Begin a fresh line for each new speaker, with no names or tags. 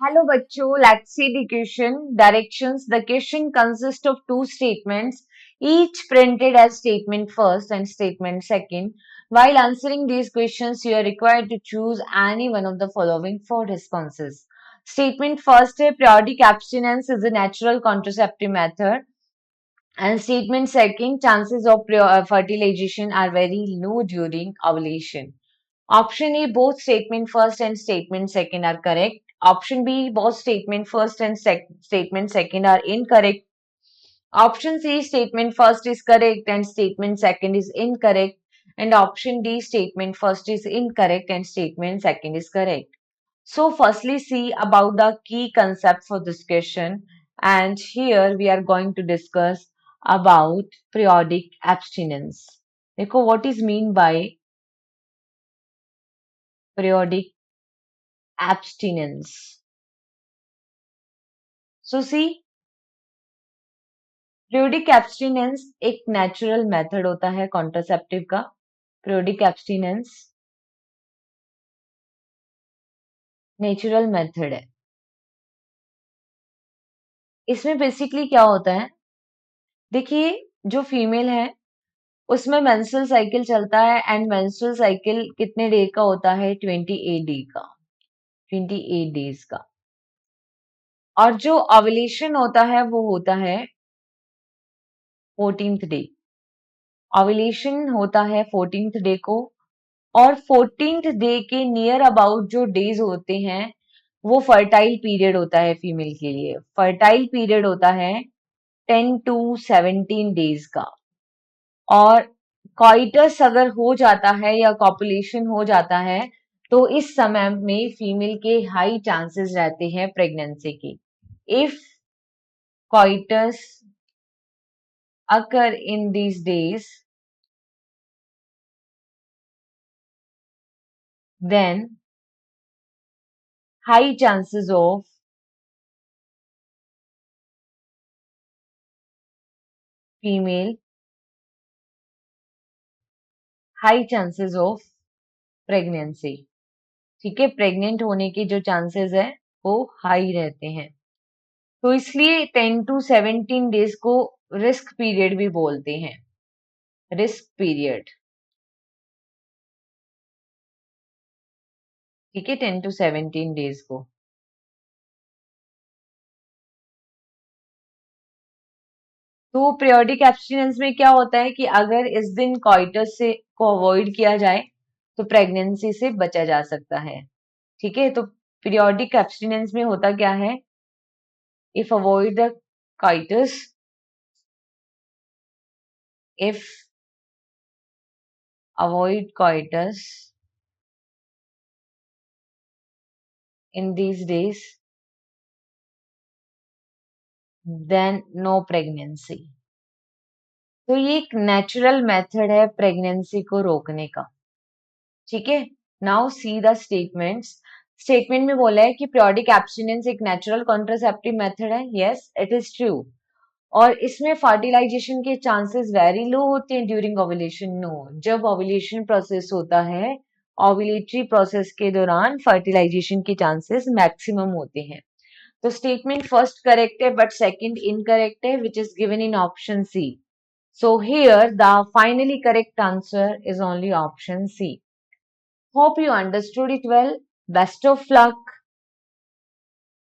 Hello बच्चों, let's see the question. Directions. The question consists of two statements, each printed as statement first and statement second. While answering these questions, you are required to choose any one of the following four responses. Statement first है periodic abstinence is a natural contraceptive method. And statement second, chances of fertilization are very low during ovulation. Option A, both statement first and statement second are correct. Option B, both statement first and statement second are incorrect. Option C, statement first is correct and statement second is incorrect. And option D, statement first is incorrect and statement second is correct. So firstly, see about the key concept for this question. And here we are going to discuss about periodic abstinence. देखो what is mean by periodic abstinence. So see, periodic abstinence एक natural method होता है contraceptive का. periodic abstinence natural method है. इसमें basically क्या होता है, देखिए जो फीमेल है उसमें मेंस्ट्रुअल साइकिल चलता है एंड मेंस्ट्रुअल साइकिल कितने डे का होता है, 28 डे का, 28 डेज का. और जो ओव्यूलेशन होता है वो होता है 14th डे. ओव्यूलेशन होता है 14th डे को. और 14th डे के नियर अबाउट जो डेज होते हैं वो फर्टाइल पीरियड होता है फीमेल के लिए. फर्टाइल पीरियड होता है 10 to 17 डेज का. और कॉइटस अगर हो जाता है या कॉपुलेशन हो जाता है तो इस समय में फीमेल के हाई चांसेस रहते हैं प्रेगनेंसी के. If coitus occur in these days, then high chances of female, high chances of pregnancy. ठीक है, प्रेग्नेंट होने के जो चांसेस है वो हाई रहते हैं. तो इसलिए 10 to 17 डेज को रिस्क पीरियड भी बोलते हैं. रिस्क पीरियड, ठीक है, 10 to 17 डेज को. तो पीरियोडिक एब्स्टिनेंस में क्या होता है कि अगर इस दिन कॉइटस से को अवॉइड किया जाए तो प्रेगनेंसी से बचा जा सकता है. ठीक है, तो पीरियोडिक एब्स्टिनेंस में होता क्या है, if avoid the coitus, if avoid coitus in these days, then no pregnancy. तो ये एक नेचुरल मेथड है प्रेगनेंसी को रोकने का. ठीक है, now see the statements. Statement में बोला है कि पीरियोडिक एब्स्टिनेंस एक नेचुरल कॉन्ट्रासेप्टिव मेथड है. Yes, it is true. और इसमें फर्टिलाइजेशन के चांसेस वेरी लो होते हैं ड्यूरिंग ओव्यूलेशन. नो, जब ओव्यूलेशन प्रोसेस होता है, ओव्यूलेटरी प्रोसेस के दौरान फर्टिलाइजेशन के चांसेस मैक्सिमम होते हैं. तो स्टेटमेंट फर्स्ट करेक्ट है बट सेकंड इनकरेक्ट है, which is given in option C. So here the finally correct answer is only option C. Hope you understood it well. Best of luck.